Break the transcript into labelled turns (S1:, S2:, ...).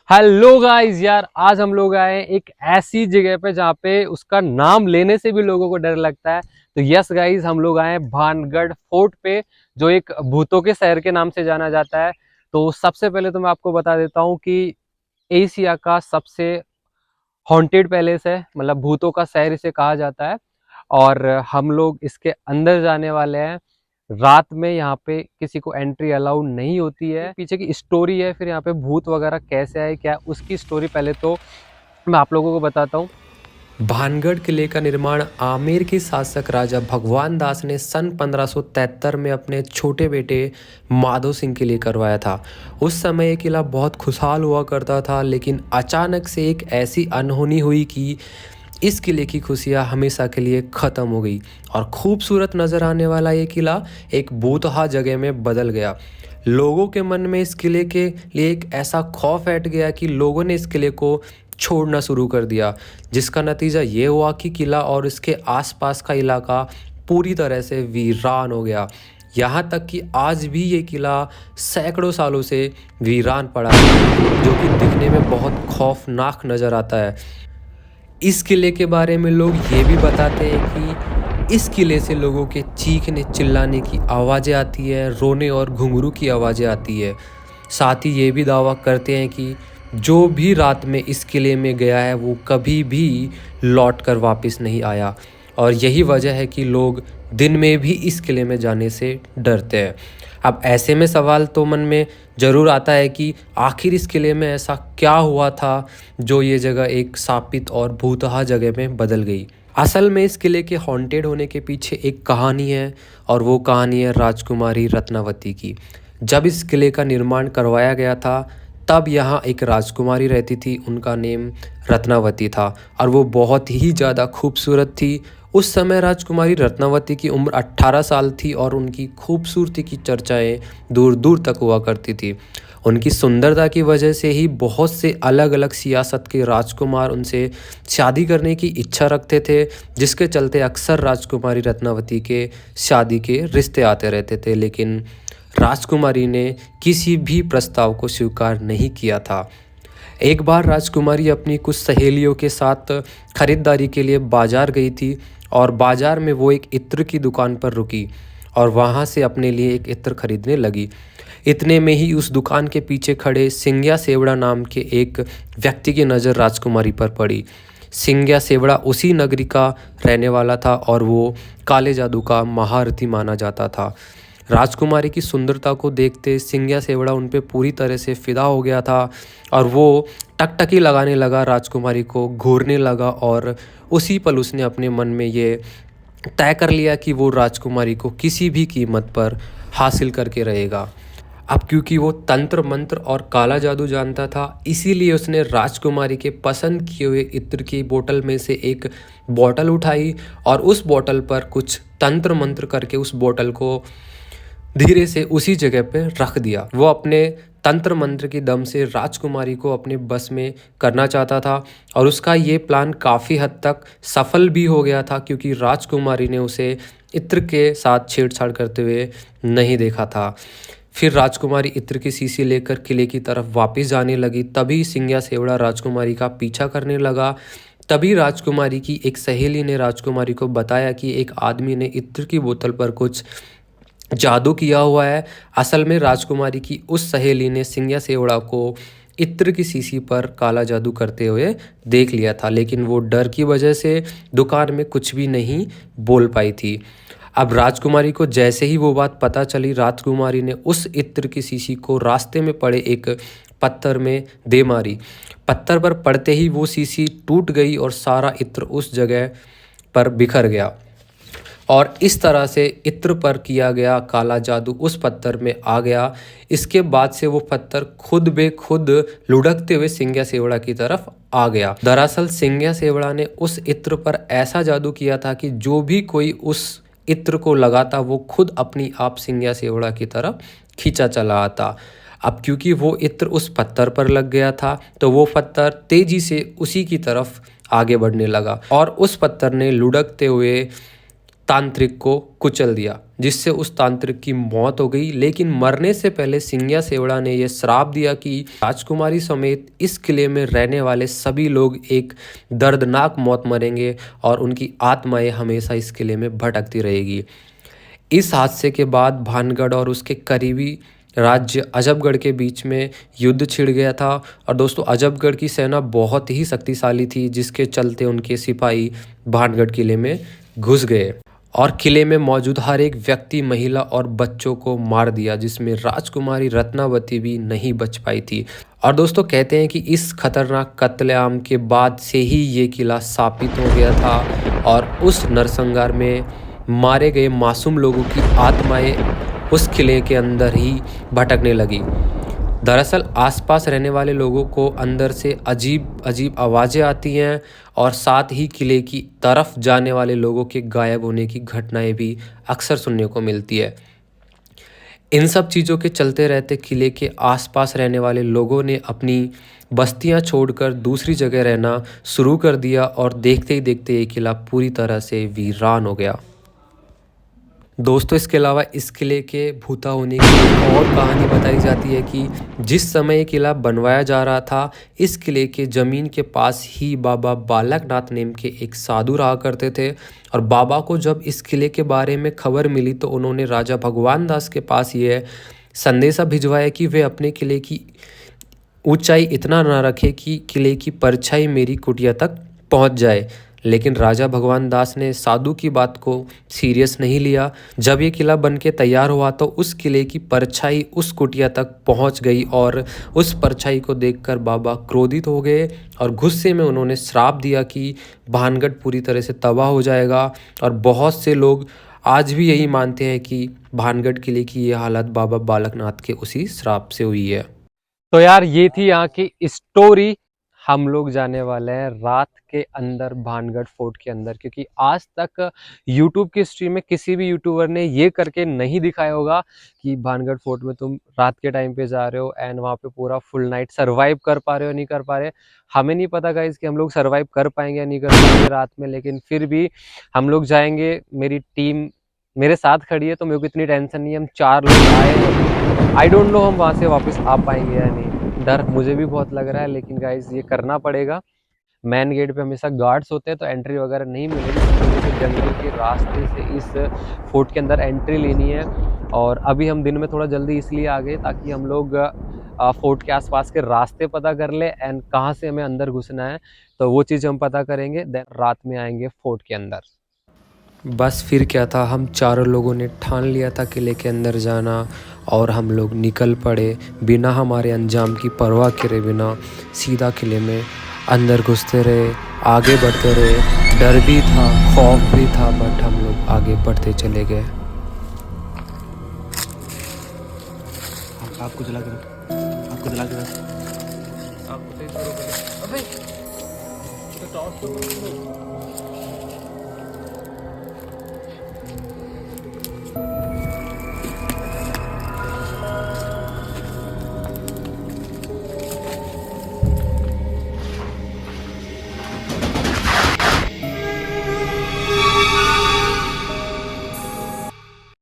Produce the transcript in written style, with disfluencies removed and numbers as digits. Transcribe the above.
S1: Hello guys यार, आज हम लोग आए हैं एक ऐसी जगह पे जहाँ पे उसका नाम लेने से भी लोगों को डर लगता है। तो यस गाइस, हम लोग आए हैं भानगढ़ फोर्ट पे, जो एक भूतों के शहर के नाम से जाना जाता है। तो सबसे पहले तो मैं आपको बता देता हूँ कि एशिया का सबसे हॉन्टेड पैलेस है, मतलब भूतों का शहर इसे कहा जाता है। और हम लोग इसके अंदर जाने वाले हैं। रात में यहाँ पे किसी को एंट्री अलाउड नहीं होती है। पीछे की स्टोरी है, फिर यहाँ पे भूत वगैरह कैसे आए, क्या उसकी स्टोरी पहले तो मैं आप लोगों को बताता हूँ। भानगढ़ किले का निर्माण आमेर के शासक राजा भगवान दास ने सन 1573 में अपने छोटे बेटे माधो सिंह के लिए करवाया था। उस समय ये किला बहुत खुशहाल हुआ करता था, लेकिन अचानक से एक ऐसी अनहोनी हुई कि इस किले की खुशियाँ हमेशा के लिए ख़त्म हो गई और खूबसूरत नज़र आने वाला ये किला एक भूतहा जगह में बदल गया। लोगों के मन में इस किले के लिए एक ऐसा खौफ बैठ गया कि लोगों ने इस किले को छोड़ना शुरू कर दिया, जिसका नतीजा ये हुआ कि किला और इसके आसपास का इलाका पूरी तरह से वीरान हो गया। यहाँ तक कि आज भी ये किला सैकड़ों सालों से वीरान पड़ा है, जो कि दिखने में बहुत खौफनाक नज़र आता है। इस किले के बारे में लोग ये भी बताते हैं कि इस किले से लोगों के चीखने चिल्लाने की आवाज़ें आती है, रोने और घुंघरू की आवाज़ें आती है। साथ ही ये भी दावा करते हैं कि जो भी रात में इस किले में गया है वो कभी भी लौट कर वापस नहीं आया, और यही वजह है कि लोग दिन में भी इस किले में जाने से डरते हैं। अब ऐसे में सवाल तो मन में ज़रूर आता है कि आखिर इस किले में ऐसा क्या हुआ था जो ये जगह एक शापित और भूतहा जगह में बदल गई। असल में इस किले के हॉन्टेड होने के पीछे एक कहानी है, और वो कहानी है राजकुमारी रत्नावती की। जब इस किले का निर्माण करवाया गया था, तब यहाँ एक राजकुमारी रहती थी, उनका नेम रत्नावती था और वो बहुत ही ज़्यादा खूबसूरत थी। उस समय राजकुमारी रत्नावती की उम्र 18 साल थी और उनकी खूबसूरती की चर्चाएं दूर दूर तक हुआ करती थी। उनकी सुंदरता की वजह से ही बहुत से अलग अलग सियासत के राजकुमार उनसे शादी करने की इच्छा रखते थे, जिसके चलते अक्सर राजकुमारी रत्नावती के शादी के रिश्ते आते रहते थे, लेकिन राजकुमारी ने किसी भी प्रस्ताव को स्वीकार नहीं किया था। एक बार राजकुमारी अपनी कुछ सहेलियों के साथ खरीदारी के लिए बाजार गई थी, और बाजार में वो एक इत्र की दुकान पर रुकी और वहाँ से अपने लिए एक इत्र खरीदने लगी। इतने में ही उस दुकान के पीछे खड़े सिंग्या सेवड़ा नाम के एक व्यक्ति की नज़र राजकुमारी पर पड़ी। सिंग्या सेवड़ा उसी नगरी का रहने वाला था और वो काले जादू का महारथी माना जाता था। राजकुमारी की सुंदरता को देखते सिंग्या सेवड़ा उन पे पूरी तरह से फिदा हो गया था, और वो टकटकी लगाने लगा, राजकुमारी को घूरने लगा, और उसी पल उसने अपने मन में ये तय कर लिया कि वो राजकुमारी को किसी भी कीमत पर हासिल करके रहेगा। अब क्योंकि वो तंत्र मंत्र और काला जादू जानता था, इसीलिए उसने राजकुमारी के पसंद किए हुए इत्र की बोतल में से एक बोतल उठाई और उस बोतल पर कुछ तंत्र मंत्र करके उस बोतल को धीरे से उसी जगह पे रख दिया। वो अपने तंत्र मंत्र की दम से राजकुमारी को अपने बस में करना चाहता था, और उसका ये प्लान काफ़ी हद तक सफल भी हो गया था, क्योंकि राजकुमारी ने उसे इत्र के साथ छेड़छाड़ करते हुए नहीं देखा था। फिर राजकुमारी इत्र की शीशी लेकर किले की तरफ वापस जाने लगी। तभी सिंग्या सेवड़ा राजकुमारी का पीछा करने लगा। तभी राजकुमारी की एक सहेली ने राजकुमारी को बताया कि एक आदमी ने इत्र की बोतल पर कुछ जादू किया हुआ है। असल में राजकुमारी की उस सहेली ने सिंग्या सेवड़ा को इत्र की शीशी पर काला जादू करते हुए देख लिया था, लेकिन वो डर की वजह से दुकान में कुछ भी नहीं बोल पाई थी। अब राजकुमारी को जैसे ही वो बात पता चली, राजकुमारी ने उस इत्र की शीशी को रास्ते में पड़े एक पत्थर में दे मारी। पत्थर पर पड़ते ही वो शीशी टूट गई और सारा इत्र उस जगह पर बिखर गया, और इस तरह से इत्र पर किया गया काला जादू उस पत्थर में आ गया। इसके बाद से वो पत्थर खुद बे खुद लुढ़कते हुए सिंग्या सेवड़ा की तरफ आ गया। दरअसल सिंग्या सेवड़ा ने उस इत्र पर ऐसा जादू किया था कि जो भी कोई उस इत्र को लगाता वो खुद अपनी आप सिंग्या सेवड़ा की तरफ खींचा चला आता। अब क्योंकि वो इत्र उस पत्थर पर लग गया था, तो वो पत्थर तेजी से उसी की तरफ आगे बढ़ने लगा, और उस पत्थर ने लुढ़कते हुए
S2: तांत्रिक को कुचल दिया, जिससे उस तांत्रिक की मौत हो गई। लेकिन मरने से पहले सिंगिया सेवड़ा ने यह श्राप दिया कि राजकुमारी समेत इस किले में रहने वाले सभी लोग एक दर्दनाक मौत मरेंगे और उनकी आत्माएं हमेशा इस किले में भटकती रहेगी। इस हादसे के बाद भानगढ़ और उसके करीबी राज्य अजबगढ़ के बीच में युद्ध छिड़ गया था। और दोस्तों, अजबगढ़ की सेना बहुत ही शक्तिशाली थी, जिसके चलते उनके सिपाही भानगढ़ किले में घुस गए और किले में मौजूद हर एक व्यक्ति, महिला और बच्चों को मार दिया, जिसमें राजकुमारी रत्नावती भी नहीं बच पाई थी। और दोस्तों, कहते हैं कि इस खतरनाक कत्लेआम के बाद से ही ये किला स्थापित हो गया था और उस नरसंहार में मारे गए मासूम लोगों की आत्माएं उस किले के अंदर ही भटकने लगी। दरअसल आसपास रहने वाले लोगों को अंदर से अजीब अजीब आवाज़ें आती हैं और साथ ही किले की तरफ जाने वाले लोगों के गायब होने की घटनाएं भी अक्सर सुनने को मिलती है। इन सब चीज़ों के चलते रहते किले के आसपास रहने वाले लोगों ने अपनी बस्तियां छोड़कर दूसरी जगह रहना शुरू कर दिया और देखते ही देखते ये किला पूरी तरह से वीरान हो गया। दोस्तों, इसके अलावा इस किले के भूता होने की एक और कहानी बताई जाती है कि जिस समय ये किला बनवाया जा रहा था, इस किले के ज़मीन के पास ही बाबा बालकनाथ नेम के एक साधु रहा करते थे। और बाबा को जब इस किले के बारे में खबर मिली तो उन्होंने राजा भगवान दास के पास ये संदेशा भिजवाया कि वे अपने किले की ऊंचाई इतना ना रखे कि किले की परछाई मेरी कुटिया तक पहुंच जाए। लेकिन राजा भगवान दास ने साधु की बात को सीरियस नहीं लिया। जब ये किला बन के तैयार हुआ तो उस किले की परछाई उस कुटिया तक पहुंच गई और उस परछाई को देखकर बाबा क्रोधित हो गए और गुस्से में उन्होंने श्राप दिया कि भानगढ़ पूरी तरह से तबाह हो जाएगा। और बहुत से लोग आज भी यही मानते हैं कि भानगढ़ किले की ये हालत बाबा बालकनाथ के उसी श्राप से हुई है।
S1: तो यार, ये थी यहाँ की स्टोरी। हम लोग जाने वाले हैं रात के अंदर भानगढ़ फोर्ट के अंदर, क्योंकि आज तक यूट्यूब की स्ट्रीम में किसी भी यूट्यूबर ने ये करके नहीं दिखाया होगा कि भानगढ़ फोर्ट में तुम रात के टाइम पे जा रहे हो एंड वहाँ पे पूरा फुल नाइट सरवाइव कर पा रहे हो नहीं कर पा रहे। हमें नहीं पता गाइस कि हम लोग सरवाइव कर पाएंगे या नहीं कर पाएंगे रात में, लेकिन फिर भी हम लोग जाएंगे। मेरी टीम मेरे साथ खड़ी है तो मेरे को इतनी टेंशन नहीं है। हम 4 लोग आए, आई डोंट नो हम वहाँ से वापस आ पाएंगे या नहीं। डर मुझे भी बहुत लग रहा है, लेकिन गाइस ये करना पड़ेगा। मेन गेट पे हमेशा गार्ड्स होते हैं तो एंट्री वगैरह नहीं मिलेगी, तो जंगल के रास्ते से इस फोर्ट के अंदर एंट्री लेनी है। और अभी हम दिन में थोड़ा जल्दी इसलिए आ गए ताकि हम लोग फोर्ट के आसपास के रास्ते पता कर ले एंड कहाँ से हमें अंदर घुसना है, तो वो चीज़ हम पता करेंगे, देन रात में आएंगे फोर्ट के अंदर।
S2: बस फिर क्या था, हम चारों लोगों ने ठान लिया था किले के अंदर जाना और हम लोग निकल पड़े बिना हमारे अंजाम की परवाह करे बिना। सीधा किले में अंदर घुसते रहे, आगे बढ़ते रहे। डर भी था, खौफ भी था, बट हम लोग आगे बढ़ते चले गए।
S3: आपको जला के आपको जला के